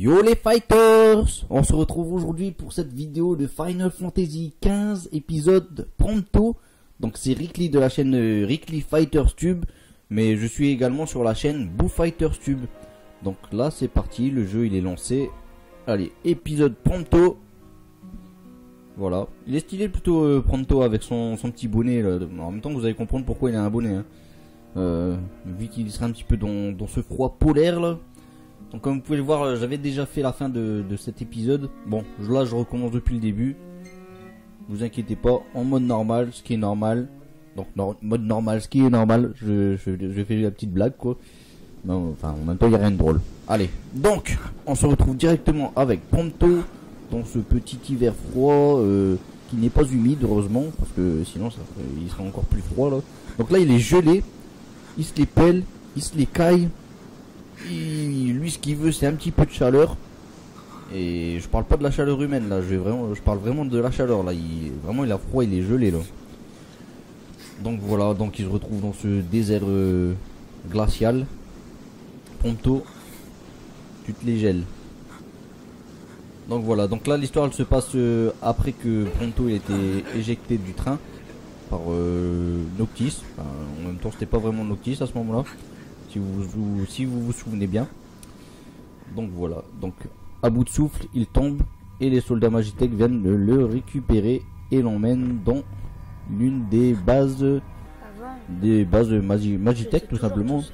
Yo les fighters, on se retrouve aujourd'hui pour cette vidéo de Final Fantasy XV épisode Prompto. Donc c'est Rickly de la chaîne Rickly Fighters Tube, mais je suis également sur la chaîne Boo Fighters Tube. Donc là c'est parti, le jeu il est lancé. Allez, épisode Prompto. Voilà, il est stylé plutôt Prompto avec son petit bonnet là. En même temps vous allez comprendre pourquoi il a un bonnet hein. Vu qu'il sera un petit peu dans ce froid polaire là. Donc comme vous pouvez le voir, j'avais déjà fait la fin de cet épisode. Bon, là je recommence depuis le début. Vous inquiétez pas, en mode normal, ce qui est normal. Donc mode normal, ce qui est normal. Je fais la petite blague quoi. Non, enfin en même temps il n'y a rien de drôle. Allez, donc on se retrouve directement avec Prompto dans ce petit hiver froid qui n'est pas humide heureusement, parce que sinon il serait encore plus froid là. Donc là il est gelé, il se les pèle, il se les caille. Lui ce qu'il veut c'est un petit peu de chaleur. Et je parle pas de la chaleur humaine là, je parle vraiment de la chaleur là. Il a froid, il est gelé là. Donc voilà, donc il se retrouve dans ce désert glacial. Prompto, tu te les gèles. Donc voilà, donc là l'histoire elle se passe après que Prompto il était éjecté du train par Noctis. Enfin, en même temps c'était pas vraiment Noctis à ce moment là, si vous vous souvenez bien. Donc voilà, donc à bout de souffle il tombe et les soldats Magitech viennent le récupérer et l'emmènent dans l'une des bases Magitech tout simplement.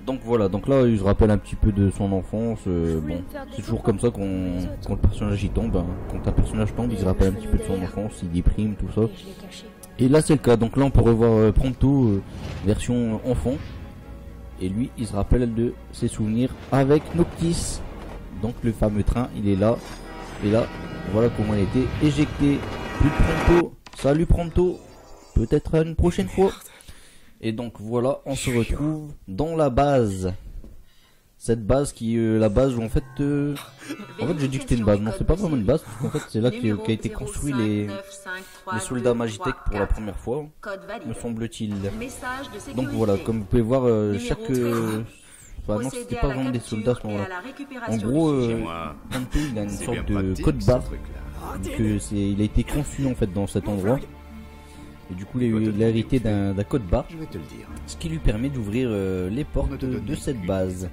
Donc voilà, donc là il se rappelle un petit peu de son enfance. Bon, c'est toujours comme ça quand le personnage y tombe hein. Quand un personnage tombe il se rappelle un petit peu de son enfance, il déprime tout ça. Et là c'est le cas, donc là on peut revoir Prompto version enfant. Et lui il se rappelle de ses souvenirs avec Noctis. Donc le fameux train il est là. Et là voilà comment il a été éjecté. Plus de Prompto, salut Prompto, peut-être à une prochaine fois. Et donc voilà, on se retrouve dans la base. Cette base qui est la base où en fait j'ai dit que c'était une base, non c'est pas vraiment une base, parce qu'en fait c'est là qu'a été construit les soldats Magitech pour la première fois, me semble-t-il. Donc voilà, comme vous pouvez voir, enfin non c'était pas vraiment des soldats à ce moment-là. En gros, Prompto il a une sorte de code barre, il a été conçu en fait dans cet endroit. Et du coup il a hérité d'un code barre, ce qui lui permet d'ouvrir les portes de cette base.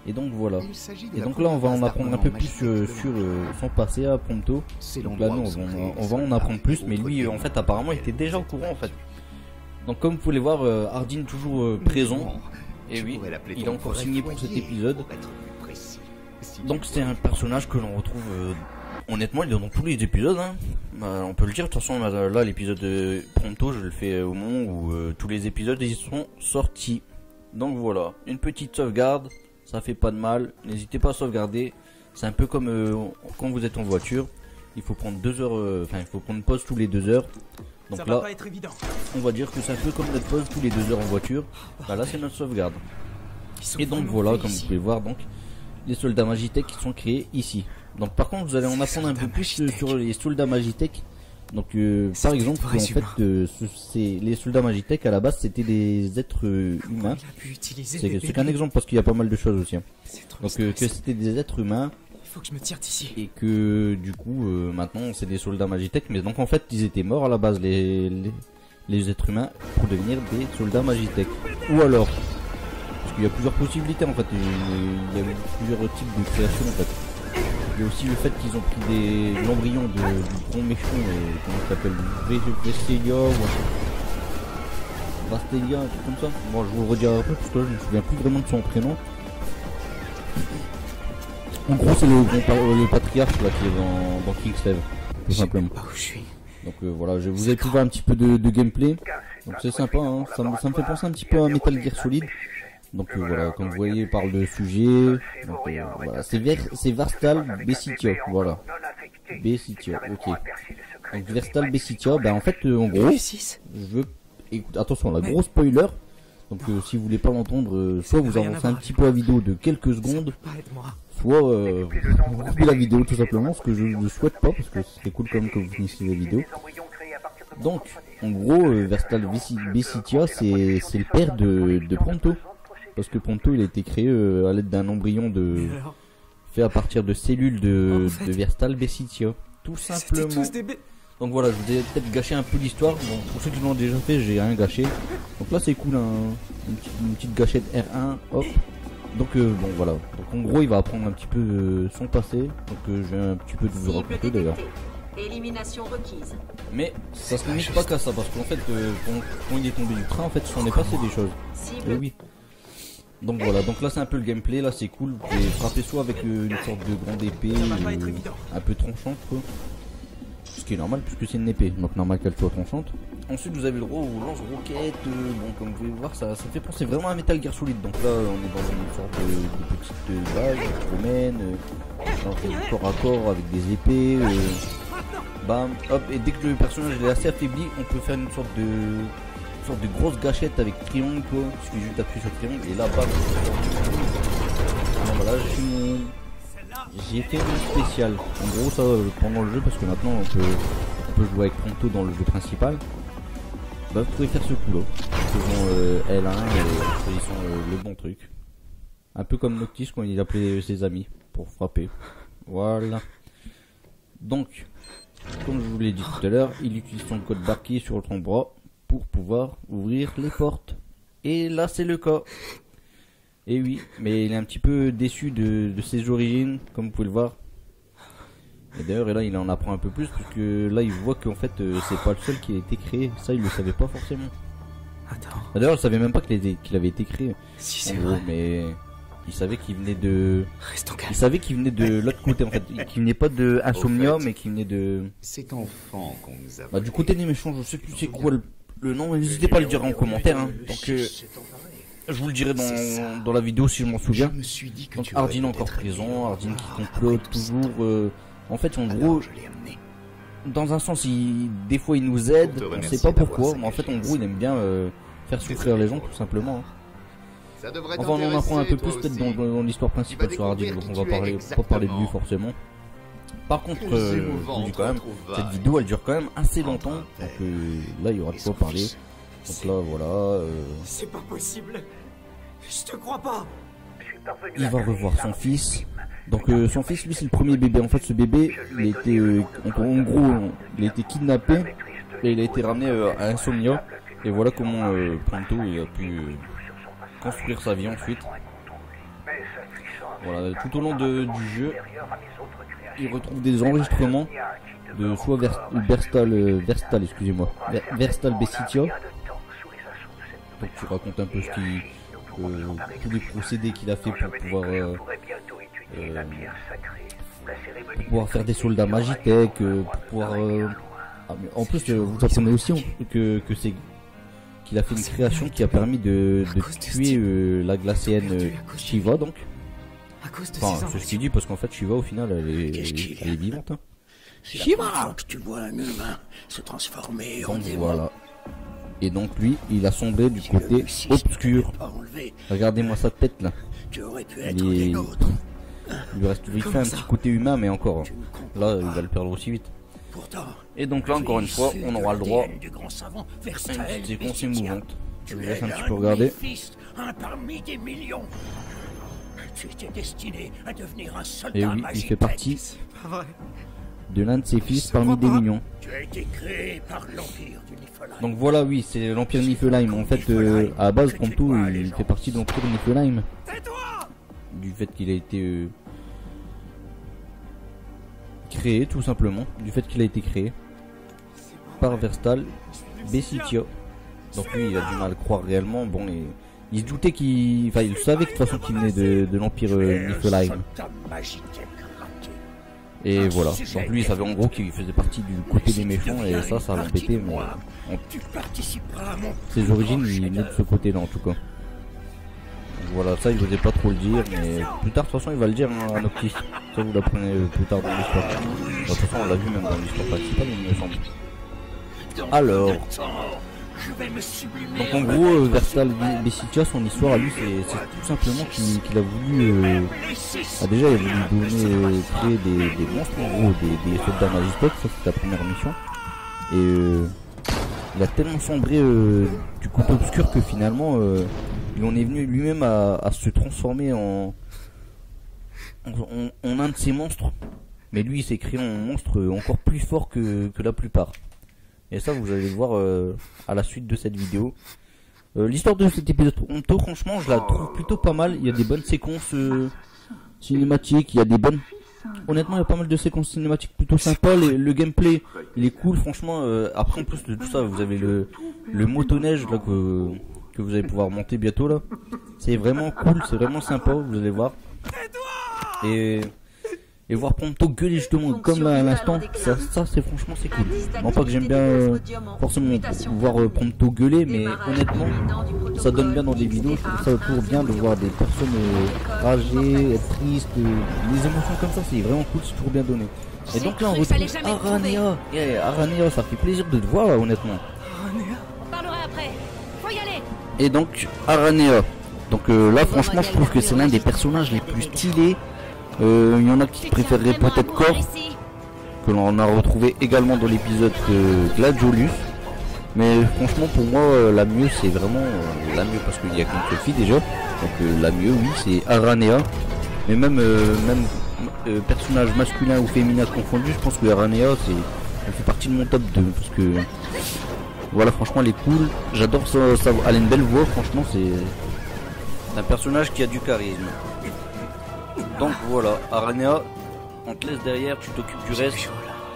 Et donc voilà. Et donc là on va en apprendre un peu plus sur son passé à Prompto. Donc là nous on va en apprendre plus, mais lui en fait apparemment il était déjà au courant en fait. Donc comme vous pouvez le voir, Ardyn toujours présent. Et oui, il a encore signé pour cet épisode. Donc c'est un personnage que l'on retrouve... honnêtement il est dans tous les épisodes hein. On peut le dire, de toute façon là l'épisode de Prompto je le fais au moment où tous les épisodes ils sont sortis. Donc voilà, une petite sauvegarde, ça fait pas de mal, n'hésitez pas à sauvegarder. C'est un peu comme quand vous êtes en voiture, il faut prendre 2 heures, il faut prendre une pause tous les 2 heures. Donc là on va dire que c'est un peu comme notre pause tous les 2 heures en voiture. Bah, là c'est notre sauvegarde. Et donc voilà, comme vous pouvez voir, donc les soldats Magitech qui sont créés ici. Donc par contre vous allez en apprendre un peu plus sur les soldats Magitech. Donc par exemple en fait les soldats Magitech à la base c'était des êtres humains. C'est qu'un exemple parce qu'il y a pas mal de choses aussi hein. Donc que c'était des êtres humains. Il faut que je me tire d'ici. Et que du coup maintenant c'est des soldats Magitech. Mais donc en fait ils étaient morts à la base les êtres humains pour devenir des soldats Magitech. Ou alors parce qu'il y a plusieurs possibilités en fait. Il y a plusieurs types de créations en fait. Il y a aussi le fait qu'ils ont pris l'embryon du grand méchant, comment il s'appelle, Vestelia ou Vastelia, un truc comme ça. Bon, je vous le redirai après parce que là, je me souviens plus vraiment de son prénom. En gros, c'est le patriarche là qui est dans Kingslave, tout simplement. Donc voilà, vous avez pu voir un petit peu de gameplay. Donc c'est sympa, hein. Ça me fait penser un petit peu à Metal Gear Solid. Donc voilà, comme vous voyez, il parle de sujet. Donc voilà, c'est Varstal Bessitia, voilà. Bessitia, ok. Donc Varstal Bessitia, ben en fait, en gros, attention, la grosse spoiler. Donc si vous voulez pas l'entendre, soit vous avancez un petit peu la vidéo de quelques secondes, soit vous coupez la vidéo tout simplement, ce que je ne souhaite pas, parce que c'est cool quand même que vous finissiez la vidéo. Donc, en gros, Varstal Bessitia, c'est le père de Prompto. parce que Ponto il a été créé à l'aide d'un embryon fait à partir de cellules de Verstal Bessitia, tout simplement. Donc voilà, je vous ai peut-être gâché un peu l'histoire. Bon, pour ceux qui l'ont déjà fait, j'ai rien gâché. Donc là c'est cool, hein. Une petite gâchette R1, hop. Donc bon voilà, donc en gros il va apprendre un petit peu son passé. Donc je vais un petit peu de vous raconter d'ailleurs. Élimination requise. Mais ça se limite pas qu'à ça, parce qu'en fait quand il est tombé du train, en fait il s'en est passé des choses. Et oui. Donc voilà, donc là c'est un peu le gameplay, là c'est cool. Vous pouvez frapper soit avec une sorte de grande épée un peu tranchante quoi. Ce qui est normal puisque c'est une épée, donc normal qu'elle soit tranchante. Ensuite vous avez le droit aux lance-roquettes, bon comme vous pouvez voir ça fait penser vraiment à Metal Gear Solid. Donc là on est dans une sorte de petite base qui promène, on fait corps à corps avec des épées, bam, hop, et dès que le personnage est assez affaibli, on peut faire une sorte de grosse gâchette avec triangle quoi. Il suffit juste d'appuyer sur triangle et là bam. Donc voilà, j'ai fait une spéciale. En gros ça pendant le jeu, parce que maintenant on peut jouer avec Ponto dans le jeu principal. Bah vous pouvez faire ce coup là, faisant L1 et choisissant le bon truc. Un peu comme Noctis quand il appelait ses amis pour frapper. Voilà. Donc, comme je vous l'ai dit tout à l'heure, il utilise son code barre qui est sur son bras pour pouvoir ouvrir les portes. Et là c'est le cas. Et oui, mais il est un petit peu déçu de ses origines, comme vous pouvez le voir. Et d'ailleurs là il en apprend un peu plus, puisque là il voit qu'en fait c'est pas le seul qui a été créé. Ça il le savait pas forcément. D'ailleurs il savait même pas qu'il avait été créé. Si en gros, mais il savait qu'il venait de... Il savait qu'il venait de l'autre côté en fait. Qu'il venait pas de Insomnia, mais qu'il venait de... Cet enfant qu'on nous a... Bah du côté des méchants, je sais plus c'est quoi le nom, n'hésitez pas à le dire en commentaire. Hein. Donc je vous le dirai dans la vidéo si je m'en souviens. Donc Ardyn encore présent, Ardyn qui complote toujours... En fait, en gros, dans un sens, des fois il nous aide, on sait pas pourquoi, mais en fait, en gros, il aime bien faire souffrir les gens, tout simplement. Enfin, on en apprend un peu plus peut-être dans l'histoire principale sur Ardyn, donc on va pas parler de lui forcément. Par contre, je vous dis quand même, cette vidéo elle dure quand même assez longtemps, donc là il y aura de quoi parler. Donc là, voilà. C'est pas possible, je te crois pas. Il va revoir son fils. Donc son fils, lui, c'est le premier bébé. En fait, ce bébé, il a été, en gros, il a été kidnappé et il a été ramené à Insomnia. Et voilà comment Ponto il a pu construire sa vie ensuite. Voilà, tout au long du jeu, il retrouve des enregistrements de soit Verstal, excusez-moi, Verstal Bessitia. Donc tu racontes un peu tous les procédés qu'il a fait pour pouvoir faire des soldats Magitech, pour pouvoir en plus vous apprenez aussi qu'il a fait une création qui a permis de tuer la glacienne Shiva, donc enfin c'est ce qu'il dit, parce qu'en fait Shiva au final elle est vivante, hein. Shiva, que tu vois un humain se transformer en démon. Voilà. Et donc lui, il a sombré du côté obscur. Regardez-moi sa tête là. Il lui reste vite fait un petit côté humain, mais encore là il va le perdre aussi vite. Et donc là encore une fois on aura le droit à une petite séquence émouvante. Je vous laisse un petit peu regarder. Et oui, il fait partie de l'un de ses fils parmi des millions. Donc voilà, oui, c'est l'Empire Niflheim. En fait, à la base, Ponto, il fait partie de l'Empire Niflheim. Du fait qu'il a été créé, tout simplement. Du fait qu'il a été créé par Verstal Bessitia. Donc lui, il a du mal à le croire réellement. Bon, et il se doutait il savait de toute façon qu'il venait de l'Empire Niflheim. Et voilà, donc lui il savait en gros qu'il faisait partie du côté des méchants, et ça l'embêtait, mais ses origines il venaient de ce côté là en tout cas. Donc voilà, ça il n'osait pas trop le dire, mais plus tard de toute façon il va le dire à Noctis. Ça vous l'apprenez plus tard dans l'histoire. De toute façon on l'a vu même dans l'histoire principale il me semble. Alors, donc en gros Verstal Bessitia, son histoire à lui c'est tout simplement qu'il a voulu déjà il a voulu créer des monstres, en gros des soldats Magitech. Ça c'est sa première mission, et il a tellement sombré du côté obscur que finalement il en est venu lui-même à se transformer en un de ces monstres. Mais lui il s'est créé un monstre encore plus fort que la plupart. Et ça vous allez le voir à la suite de cette vidéo. L'histoire de cet épisode Prompto, franchement je la trouve plutôt pas mal. Il y a des bonnes séquences cinématiques, il y a des bonnes... Honnêtement il y a pas mal de séquences cinématiques plutôt sympas. Le gameplay il est cool franchement. Après en plus de tout ça vous avez le motoneige là que vous allez pouvoir monter bientôt là. C'est vraiment cool, c'est vraiment sympa, vous allez voir. Et voir Prompto gueuler justement comme là à l'instant, ça c'est franchement c'est cool. Non pas que j'aime bien forcément voir Prompto gueuler, mais honnêtement ça donne bien dans des vidéos. Je trouve ça toujours bien de voir des personnes rager, être tristes, les émotions comme ça, c'est vraiment cool, c'est toujours bien donné. Et donc là on retrouve Aranea. Aranea, ça fait plaisir de te voir là, honnêtement. On parlera après. Faut y aller. Et donc Aranea. Donc là franchement je trouve que c'est l'un des personnages les plus stylés. Il y en a qui préféreraient peut-être Core, que l'on a retrouvé également dans l'épisode Gladiolus. Mais franchement pour moi la mieux c'est vraiment la mieux, parce qu'il y a qu'une seule fille déjà. Donc la mieux oui c'est Aranea. Mais même personnage masculin ou féminin confondu, je pense que Aranea elle fait partie de mon top 2. Parce que voilà franchement elle est cool. J'adore ça, elle a une belle voix, franchement c'est un personnage qui a du charisme. Donc voilà, Aranea, on te laisse derrière, tu t'occupes du reste.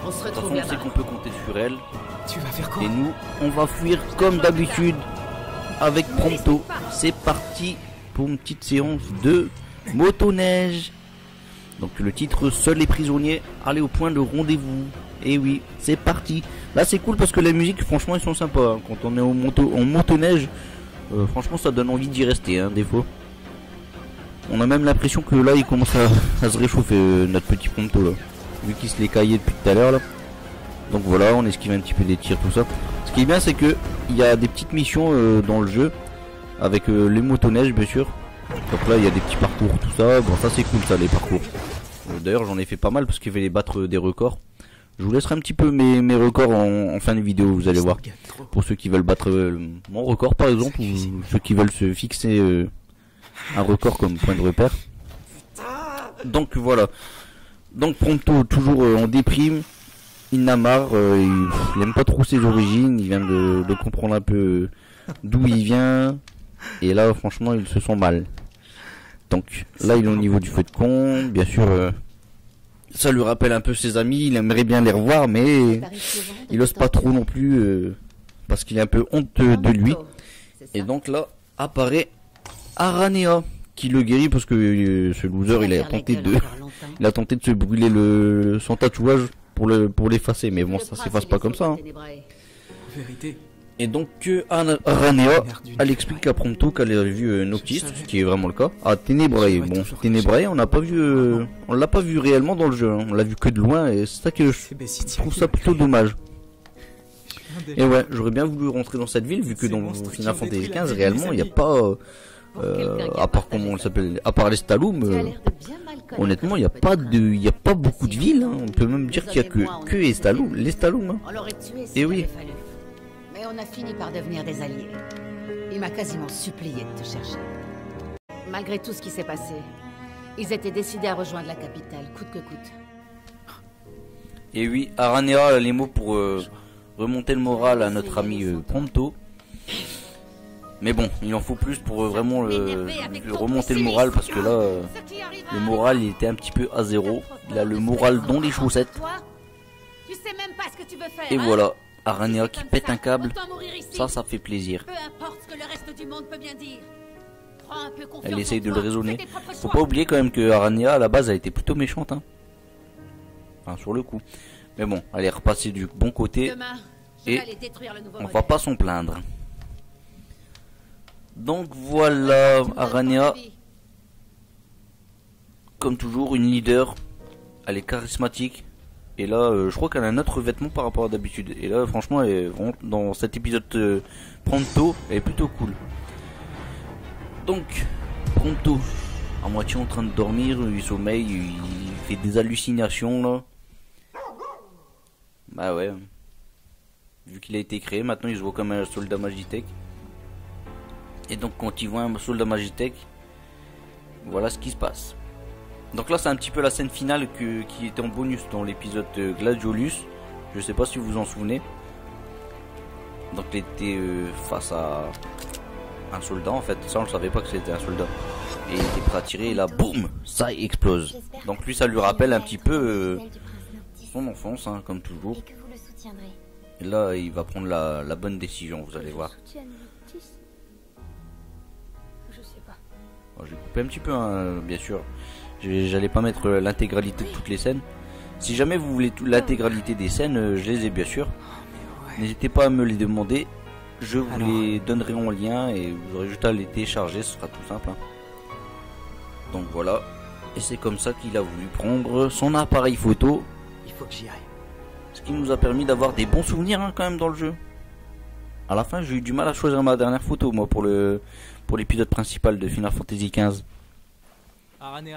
On se De toute retrouve façon, on sait là-bas. qu'on peut compter sur elle. Tu vas faire quoi? Et nous, on va fuir comme d'habitude avec Prompto. C'est parti pour une petite séance de motoneige. Donc le titre, seuls les prisonniers, allez au point de rendez-vous. Et oui, c'est parti. Là c'est cool parce que la musique, franchement, ils sont sympas. Quand on est en motoneige, franchement, ça donne envie d'y rester, hein, des fois. On a même l'impression que là il commence à se réchauffer notre petit Prompto là, vu qu'il se l'est caillé depuis tout à l'heure là. Donc voilà, on esquive un petit peu des tirs, tout ça. Ce qui est bien c'est que il y a des petites missions dans le jeu avec les motoneiges bien sûr. Donc là il y a des petits parcours, tout ça. Bon ça c'est cool ça, les parcours. D'ailleurs j'en ai fait pas mal parce qu'il fallait battre des records. Je vous laisserai un petit peu mes records en fin de vidéo, vous allez voir. Pour ceux qui veulent battre mon record par exemple, ou ceux qui veulent se fixer un record comme point de repère. Donc voilà. Donc Prompto toujours en déprime. Il n'a marre. Il aime pas trop ses origines. Il vient de comprendre un peu d'où il vient. Et là franchement il se sent mal. Donc là il est au niveau du feu de camp. Bien sûr ça lui rappelle un peu ses amis. Il aimerait bien les revoir mais il ose pas trop non plus parce qu'il est un peu honteux de lui. Et donc là apparaît Aranea qui le guérit parce que ce loser il a tenté de se brûler son tatouage pour l'effacer, mais bon ça s'efface pas comme ça hein. En vérité, Et donc Aranea elle explique à Prompto qu'elle a vu Noctis, ce qui est vraiment le cas. Ah Ténébrae, bon Ténébrae on l'a pas vu réellement dans le jeu hein. On l'a vu que de loin et c'est ça que je trouve ça plutôt dommage. Et ouais, j'aurais bien voulu rentrer dans cette ville vu que dans Final Fantasy XV réellement il n'y a pas à part comment on s'appelle, à part les Staloum, honnêtement il n'y a pas beaucoup de villes hein. On peut même dire qu'il y a que les Staloum hein. On l'aurait tué Et s'il oui. avait fallu. Mais on a fini par devenir des alliés. Il m'a quasiment supplié de te chercher. Malgré tout ce qui s'est passé, ils étaient décidés à rejoindre la capitale, coûte que coûte. Et oui, Aranea a les mots pour remonter le moral à notre ami Prompto. Mais bon, il en faut plus pour vraiment le remonter le moral parce que là, le moral il était un petit peu à zéro. Il a le moral dans les chaussettes. Toi, tu sais même pas ce que tu veux faire. Et hein? voilà, Aranea qui pète un câble. Autant mourir ici. Ça fait plaisir. Peu importe ce que le reste du monde peut bien dire. Prends un peu confiance Elle essaye en de le toi. raisonner. Fais tes propres Faut choix. pas oublier quand même que Aranea à la base a été plutôt méchante hein. Enfin sur le coup. Mais bon, elle est repassée du bon côté. Demain, je Et vais aller détruire le nouveau on modèle. va pas s'en plaindre. Donc voilà, Tu me donnes Aranea, ton avis. comme toujours, une leader. Elle est charismatique. Et là, je crois qu'elle a un autre vêtement par rapport à d'habitude. Et là, franchement, elle est vraiment, dans cet épisode Prompto, elle est plutôt cool. Donc, Prompto, à moitié en train de dormir, il sommeille, il fait des hallucinations là. Bah ouais. Vu qu'il a été créé, maintenant il se voit comme un soldat Magitech. Et donc quand ils voient un soldat Magitech, voilà ce qui se passe. Donc là c'est un petit peu la scène finale qui était en bonus dans l'épisode Gladiolus. Je sais pas si vous vous en souvenez. Donc il était face à un soldat en fait. Ça on ne savait pas que c'était un soldat. Et il était prêt à tirer et là boum, ça explose. Donc lui ça lui rappelle un petit peu son enfance hein, comme toujours. Et là il va prendre la bonne décision, vous allez voir. Bon, j'ai coupé un petit peu hein, bien sûr. J'allais pas mettre l'intégralité de toutes les scènes. Si jamais vous voulez l'intégralité des scènes, je les ai bien sûr. N'hésitez pas à me les demander. Je vous les donnerai en lien et vous aurez juste à les télécharger, ce sera tout simple. Hein. Donc voilà. Et c'est comme ça qu'il a voulu prendre son appareil photo. Il faut que j'y aille. Ce qui nous a permis d'avoir des bons souvenirs hein, quand même dans le jeu. À la fin j'ai eu du mal à choisir ma dernière photo moi pour l'épisode principal de Final Fantasy XV.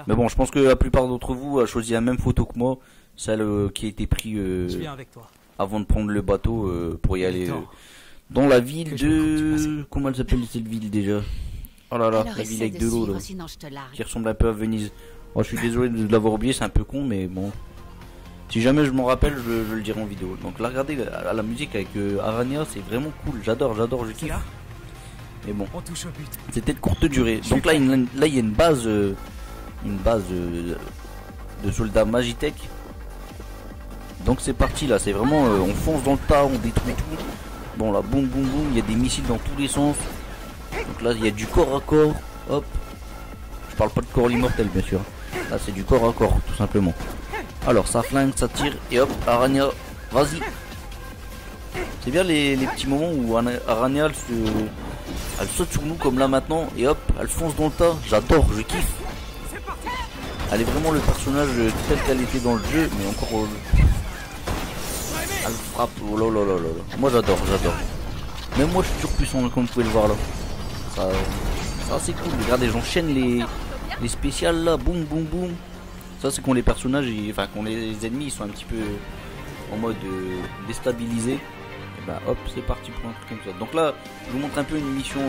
Mais bon, je pense que la plupart d'entre vous a choisi la même photo que moi, celle qui a été prise avant de prendre le bateau pour y aller dans la ville de... Comment elle s'appelle cette ville déjà? Oh là là, la ville avec de l'eau là, qui ressemble un peu à Venise. Oh, je suis désolé de l'avoir oublié, c'est un peu con, mais bon. Si jamais je m'en rappelle, je le dirai en vidéo. Donc là, regardez la musique avec Arania, c'est vraiment cool, j'adore, je kiffe. Mais bon, c'était de courte durée. Donc là, il y a une base de soldats Magitech. Donc c'est parti là, c'est vraiment on fonce dans le tas, on détruit tout. Bon là boum boum boum, il y a des missiles dans tous les sens. Donc là il y a du corps à corps. Hop. Je parle pas de corps immortel bien sûr. Là c'est du corps à corps tout simplement. Alors ça flingue, ça tire et hop, Arania, vas-y. C'est bien les petits moments où Arania elle saute sur nous comme là maintenant et hop, elle fonce dans le tas. J'adore, je kiffe. Elle est vraiment le personnage tel qu'elle était dans le jeu, mais encore... elle frappe, oh là là là là. Moi j'adore. Même moi je suis surpuissant comme vous pouvez le voir là. Ça c'est cool, regardez, j'enchaîne les spéciales là, boum boum boum. Ça c'est quand les personnages, enfin quand les ennemis ils sont un petit peu en mode déstabilisé. Et bah hop, c'est parti pour un truc comme ça. Donc là, je vous montre un peu une mission...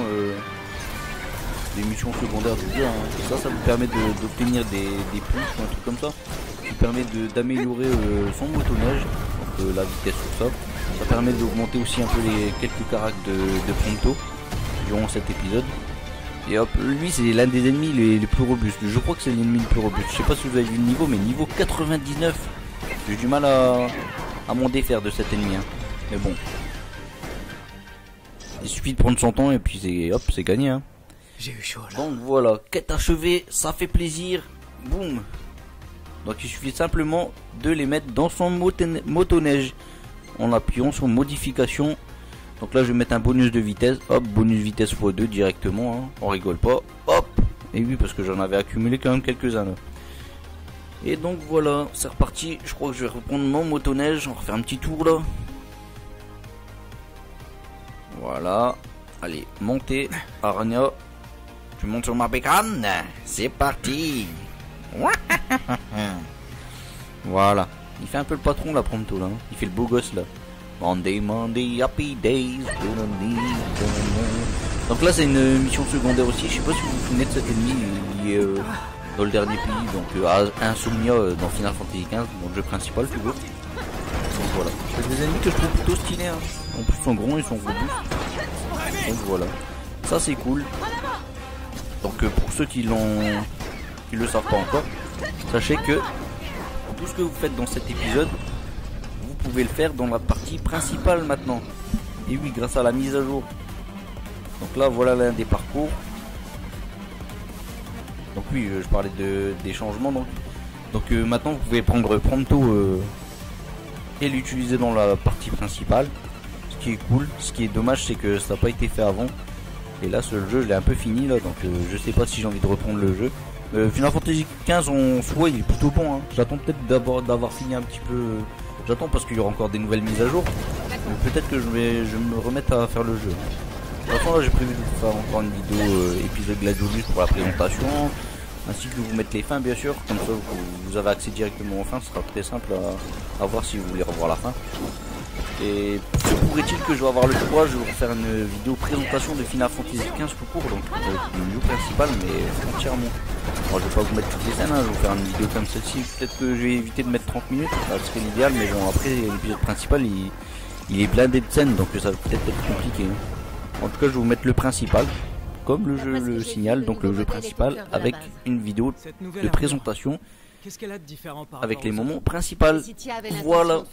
des missions secondaires du jeu hein. Ça vous permet d'obtenir des plus ou un truc comme ça qui permet d'améliorer son motoneige, donc la vitesse tout ça. Ça permet d'augmenter aussi un peu quelques caractères de Prompto durant cet épisode. Et hop, lui c'est l'un des ennemis les plus robustes. Je crois que c'est l'ennemi le plus robuste. Je sais pas si vous avez vu le niveau, mais niveau 99. J'ai du mal à m'en défaire de cet ennemi hein. Mais bon, il suffit de prendre son temps et puis c'est gagné hein. J'ai eu chaud là. Donc voilà, quête achevée, ça fait plaisir. Boum. Donc il suffit simplement de les mettre dans son motoneige en appuyant sur modification. Donc là je vais mettre un bonus de vitesse. Hop, bonus vitesse x2 directement hein. On rigole pas. Hop. Et oui, parce que j'en avais accumulé quand même quelques-uns là. Et donc voilà, c'est reparti. Je crois que je vais reprendre mon motoneige. On va refaire un petit tour là. Voilà. Allez, montez, Arania. Tu montes sur ma bécane. C'est parti. Voilà. Il fait un peu le patron là, Prompto là. Hein. Il fait le beau gosse là. Monday, happy days. Donc là c'est une mission secondaire aussi. Je sais pas si vous vous souvenez de cet ennemi. Il est dans le dernier pays. Donc Insomnia dans Final Fantasy XV. Mon jeu principal tu vois. Donc voilà. C'est des ennemis que je trouve plutôt stylés. Hein. En plus ils sont grands, ils sont robustes. Donc voilà. Ça c'est cool. Donc pour ceux qui le savent pas encore, sachez que tout ce que vous faites dans cet épisode, vous pouvez le faire dans la partie principale maintenant. Et oui, grâce à la mise à jour. Donc là voilà l'un des parcours. Donc oui, je parlais des changements donc maintenant vous pouvez prendre Prompto et l'utiliser dans la partie principale. Ce qui est cool, ce qui est dommage c'est que ça n'a pas été fait avant. Et là, ce jeu, je l'ai un peu fini là, donc je sais pas si j'ai envie de reprendre le jeu. Final Fantasy XV en soi, il est plutôt bon. Hein. J'attends peut-être d'avoir fini un petit peu. J'attends parce qu'il y aura encore des nouvelles mises à jour. Donc peut-être que je vais me remettre à faire le jeu. De toute façon, là, j'ai prévu de faire encore une vidéo épisode Gladiolus pour la présentation, ainsi que vous mettre les fins, bien sûr. Comme ça, vous avez accès directement aux fins. Ce sera très simple à voir si vous voulez revoir la fin. Et se pourrait-il que je vais avoir le droit, je vais vous faire une vidéo présentation de Final Fantasy XV tout court, donc le jeu principal, mais entièrement. Bon, je vais pas vous mettre toutes les scènes, hein, je vais vous faire une vidéo comme celle-ci. Peut-être que je vais éviter de mettre 30 minutes, ça serait l'idéal, mais bon, après l'épisode principal il est blindé de scènes, donc ça va peut-être être compliqué. En tout cas, je vais vous mettre le principal, comme le jeu le signale, donc le jeu principal avec une vidéo de présentation avec les moments principaux. Voilà.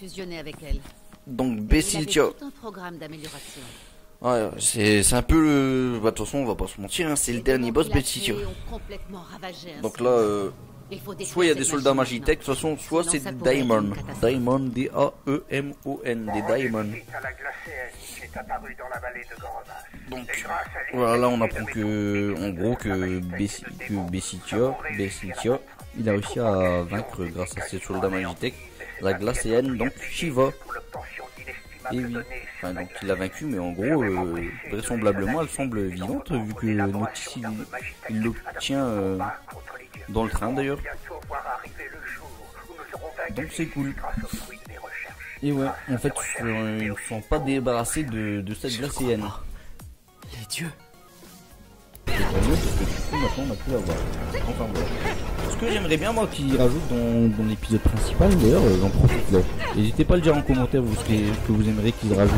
Donc Bessiltia. Ouais, c'est un peu le... Bah, de toute façon, on va pas se mentir, hein, c'est le dernier boss Bessiltia. Donc là, soit il y a des soldats Magitech, de toute façon, soit c'est des Daemon. Daemon, D-A-E-M-O-N, des Daemon. Donc, voilà, là on apprend que, en gros, que Bessiltia, il a réussi à vaincre grâce à ses soldats Magitech la glacéenne, donc Shiva. Et oui, enfin, donc il l'a vaincu, mais en gros, vraisemblablement, elle semble vivante, vu que Noctis il l'obtient dans le train d'ailleurs. Donc c'est cool. Et ouais, en fait, ils ne sont pas débarrassés de cette glacéenne. Les dieux. C'est tant mieux parce que du coup maintenant on a pu la voir. Enfin voilà. Ce que j'aimerais bien moi qu'ils rajoutent dans l'épisode principal, d'ailleurs j'en profite là. N'hésitez pas à le dire en commentaire ce que vous aimeriez qu'ils rajoutent.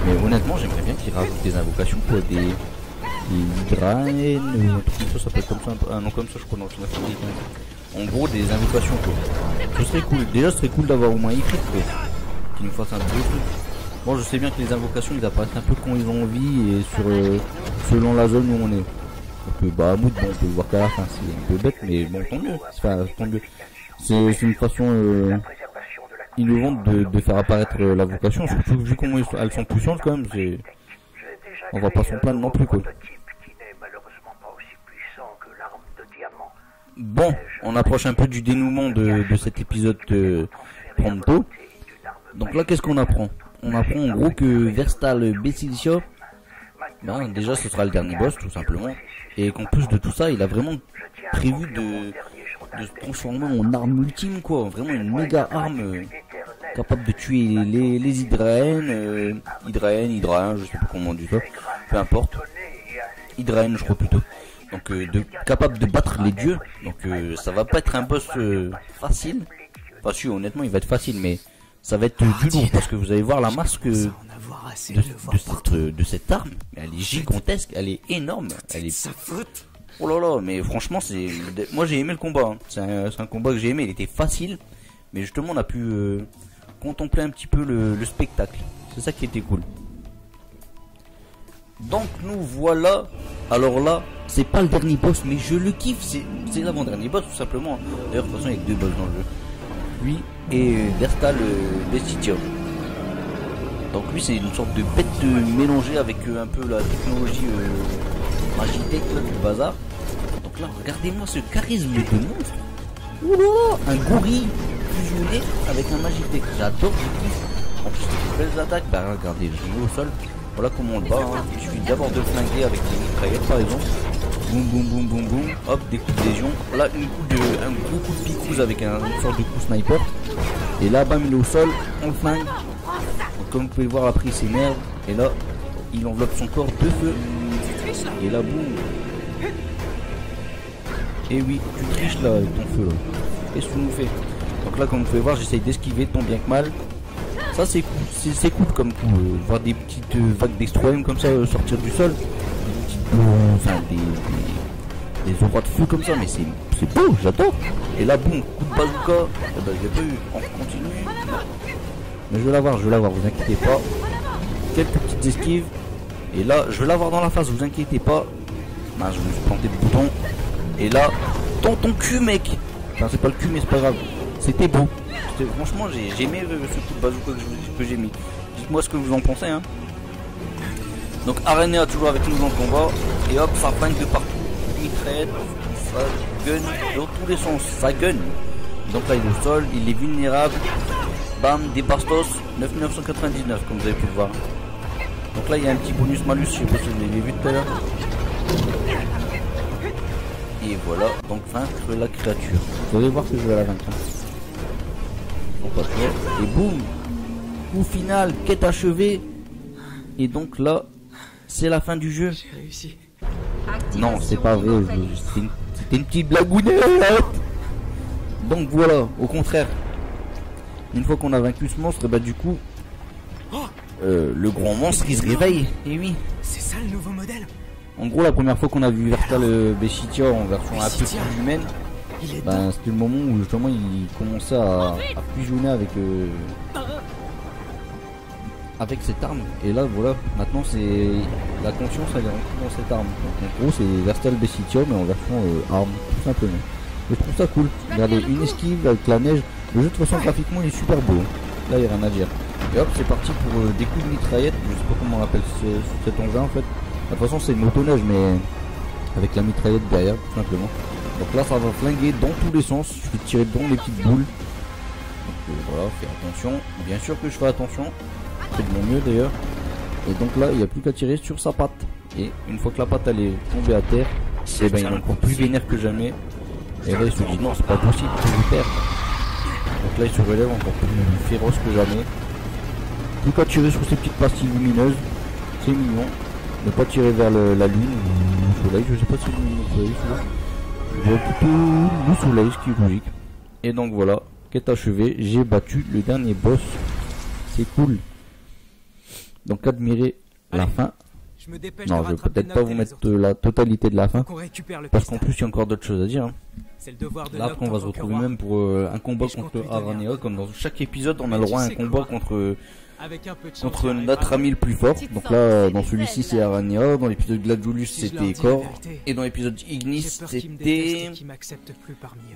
Mais honnêtement j'aimerais bien qu'ils rajoutent des invocations pour des hydraines, un truc comme ça s'appelle comme ça, un nom comme ça je crois dans le Final Fantasy. En gros des invocations quoi. Ce serait cool. Déjà ce serait cool d'avoir au moins Ifrit quoi. Qu'ils nous fassent un peu de truc. Bon je sais bien que les invocations ils apparaissent un peu quand ils ont envie et selon la zone où on est. Donc bah Mood, bon, on peut le voir qu'à la fin, c'est un peu bête mais bon tant mieux. Enfin, tant mieux. C'est une façon innovante de faire apparaître l'invocation, surtout vu comment elles sont puissantes quand même, on va pas s'en plaindre non plus quoi. Bon, on approche un peu du dénouement de cet épisode Prompto. Donc là qu'est-ce qu'on apprend? On apprend en gros que Vestal Bessiltia, ben, déjà ce sera le dernier boss tout simplement, et qu'en plus de tout ça il a vraiment prévu de se transformer en arme ultime quoi, vraiment une méga arme capable de tuer les hydraènes, je sais pas comment on dit ça, peu importe, hydraènes je crois plutôt, donc capable de battre les dieux, donc ça va pas être un boss facile, enfin si honnêtement il va être facile mais ça va être du lourd parce que vous allez voir la masque de cette arme. Elle est gigantesque, elle est énorme, elle est... Oh là là, mais franchement moi j'ai aimé le combat, hein. C'est un combat que j'ai aimé, il était facile, mais justement on a pu contempler un petit peu le spectacle. C'est ça qui était cool. Donc nous voilà. Alors là, c'est pas le dernier boss, mais je le kiffe, c'est l'avant-dernier boss tout simplement. D'ailleurs de toute façon il y a que 2 boss dans le jeu. Lui et Vestal Bessiltia. Donc lui c'est une sorte de bête mélangée avec un peu la technologie Magitech du bazar. Donc là regardez-moi ce charisme de monstre. Oula, un gorille fusionné avec un Magitech. J'adore, je kiffe. En plus les belles attaques, bah regardez, je mets au sol. Voilà comment on le bat, hein. Il suffit d'abord de le flinguer avec des mitraillettes par exemple. Boum boum boum boum boum, hop, des coups de légion. Là un gros coup de picouse avec une sorte de coup sniper. Et là bam il est au sol, on le flingue. Donc, comme vous pouvez le voir après il s'énerve. Et là il enveloppe son corps de feu. Et là boum. Et oui, tu triches là avec ton feu là. Qu'est-ce que tu nous fais? Donc là comme vous pouvez voir j'essaye d'esquiver tant bien que mal. Ça c'est cool, c'est cool comme coup, voir des petites vagues d'extrême comme ça sortir du sol. Enfin des auras de feu comme ça, mais c'est beau, j'adore. Et là boum, coup de bazooka, eh ben, j'ai pas eu, on continue. Mais je vais l'avoir, vous inquiétez pas. Quelques petites esquives. Et là je vais l'avoir dans la face, vous inquiétez pas. Ben, je me suis planté le bouton. Et là, dans ton cul mec. Enfin c'est pas le cul mais c'est pas grave. C'était beau. Franchement j'ai aimé ce coup de bazooka que j'ai mis. Dites-moi ce que vous en pensez hein. Donc Aranea toujours avec nous dans le combat. Et hop ça flingue de partout. Il traite, ça gun dans tous les sens, ça gun. Donc là il est au sol, il est vulnérable. Bam, des bastos, 9999 comme vous avez pu le voir. Donc là il y a un petit bonus malus, je sais pas si vous l'avez vu tout à l'heure. Et voilà, donc vaincre la créature. Vous allez voir que je vais la vaincre. Hein. Et boum. coup final, quête achevée. Et donc là, c'est la fin du jeu. J'ai réussi. Non, c'est pas vrai. C'était une petite blagounette. Donc voilà, au contraire. Une fois qu'on a vaincu ce monstre, bah du coup, le grand monstre il se réveille. Et oui. C'est ça le nouveau modèle. En gros, la première fois qu'on a vu Vertal Beshitia en version un peu plus humaine, bah, c'était le moment où justement il commençait à fusionner avec cette arme. Et là voilà, maintenant c'est la conscience elle est rentrée dans cette arme. Donc, en gros c'est Vertal Beshitia mais en version arme tout simplement. Et je trouve ça cool. Regardez, une esquive avec la neige. Le jeu de toute façon graphiquement il est super beau. Là il n'y a rien à dire. Et hop c'est parti pour des coups de mitraillette. Je sais pas comment on appelle cet engin en fait. De toute façon c'est une motoneige mais avec la mitraillette derrière tout simplement. Donc là ça va flinguer dans tous les sens. Je vais tirer dans les petites boules. Donc voilà, faire attention. Bien sûr que je fais attention. C'est de mon mieux d'ailleurs. Et donc là il n'y a plus qu'à tirer sur sa patte. Et une fois que la patte elle est tombée à terre, et ben il est encore plus vénère que jamais. Et là il se dit non c'est pas possible, je vais perdre. Donc là il se relève encore plus féroce que jamais. Plus qu'à tirer sur ces petites pastilles lumineuses. C'est mignon. Ne pas tirer vers la lune ou le soleil, je sais pas si c'est le soleil celui-là. Je vois plutôt le soleil, ce qui est logique. Et donc voilà, quête achevée, j'ai battu le dernier boss. C'est cool. Donc admirez la fin. Non, je vais peut-être pas vous mettre la totalité de la fin. Parce qu'en plus il y a encore d'autres choses à dire. Hein. Là après on va se retrouver même pour un combat contre Aranea. Comme dans chaque épisode on a le droit à un combat contre notre ami le plus fort. Donc là dans celui-ci c'est Aranea. Dans l'épisode Gladiolus c'était Cor. Et dans l'épisode Ignis c'était...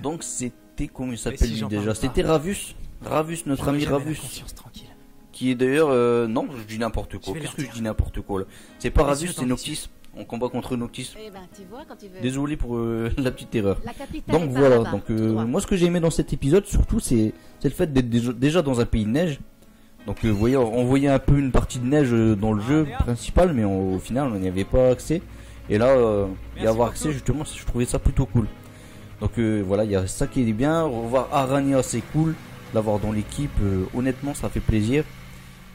Donc c'était... Comment il s'appelle lui déjà? C'était Ravus. Ravus, notre ami Ravus. Qui est d'ailleurs... non, je dis n'importe quoi. Qu'est-ce que je dis n'importe quoi là? C'est pas Ravus, c'est Noctis. On combat contre Noctis. Désolé pour la petite erreur. Donc voilà, donc moi ce que j'ai aimé dans cet épisode surtout c'est le fait d'être déjà dans un pays de neige. Donc vous voyez, on voyait un peu une partie de neige dans le jeu principal, mais au final on n'y avait pas accès. Et là, y avoir accès justement, je trouvais ça plutôt cool. Donc voilà, il y a ça qui est bien. Revoir Aranea c'est cool. L'avoir dans l'équipe, honnêtement ça fait plaisir.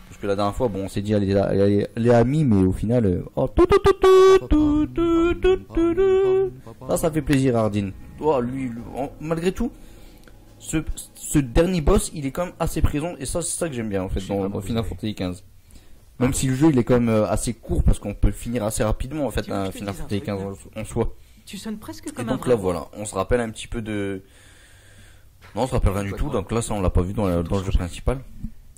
Parce que la dernière fois, bon, on s'est dit elle est amie, mais au final, ça fait plaisir, Ardyn. Oh, lui, malgré tout, ce dernier boss, il est quand même assez présent, et ça, c'est ça que j'aime bien en fait dans Final Fantasy XV. Même si le jeu, il est quand même assez court, parce qu'on peut le finir assez rapidement en fait, un Final Fantasy XV en soi. Tu sonnes presque comme et donc là, voilà, on se rappelle un petit peu de. Non, on se rappelle rien du tout. Donc là, ça, on l'a pas vu dans le jeu principal.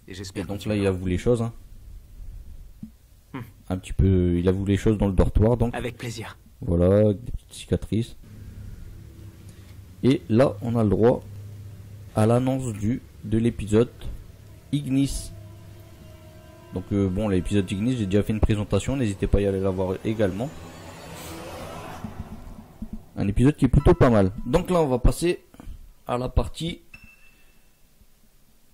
Et donc là il avoue les choses hein. Un petit peu, il avoue les choses dans le dortoir donc. Avec plaisir. Voilà, des petites cicatrices. Et là on a le droit à l'annonce de l'épisode Ignis. Donc bon, l'épisode Ignis, j'ai déjà fait une présentation, n'hésitez pas à y aller la voir également. Un épisode qui est plutôt pas mal. Donc là on va passer à la partie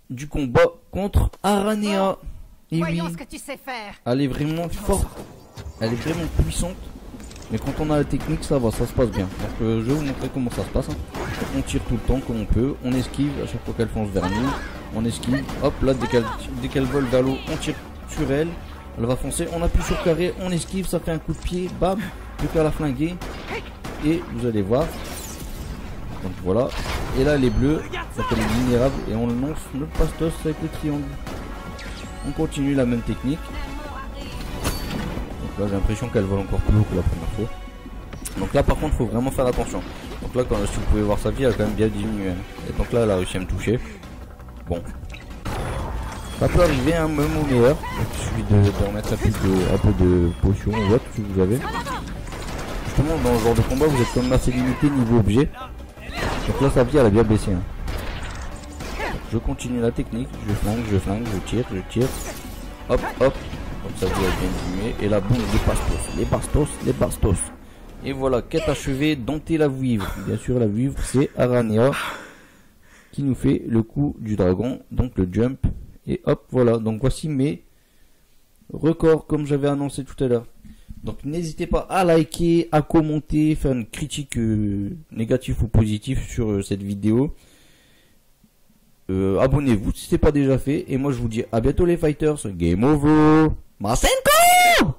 du combat contre Aranea. Et oui, ce que tu sais faire. elle est vraiment forte, elle est vraiment puissante. Mais quand on a la technique, ça va, ça se passe bien. Donc je vais vous montrer comment ça se passe. On tire tout le temps comme on peut, on esquive à chaque fois qu'elle fonce vers nous. On esquive, hop là, dès qu'elle vole vers l'eau, on tire sur elle. Elle va foncer, on appuie sur carré, on esquive, ça fait un coup de pied, bam, plus qu'à la flinguer. Et vous allez voir. Donc voilà, et là elle est bleue, donc elle est vulnérable et on lance le pastos avec le triangle. On continue la même technique. Donc là j'ai l'impression qu'elle vole encore plus haut que la première fois. Donc là par contre faut vraiment faire attention. Donc là si vous pouvez voir sa vie elle a quand même bien diminué. Et donc là elle a réussi à me toucher. Bon. Ça peut arriver hein, même au meilleur. Donc il suffit de remettre un peu de potion ou autre si vous avez. Justement dans ce genre de combat vous êtes quand même assez limité niveau objet. Donc là sa vie elle a bien baissé hein. Je continue la technique, je flingue, je tire. Hop hop. Comme ça vie elle a bien diminué. Et là boum, les bastos. Et voilà, quête achevée, dompter la vouivre. Bien sûr la vouivre c'est Aranea qui nous fait le coup du dragon. Donc le jump. Et hop voilà, donc voici mes records comme j'avais annoncé tout à l'heure. Donc n'hésitez pas à liker, à commenter, faire une critique négative ou positive sur cette vidéo. abonnez-vous si c'est pas déjà fait. Et moi je vous dis à bientôt les fighters. Game over. Masenko.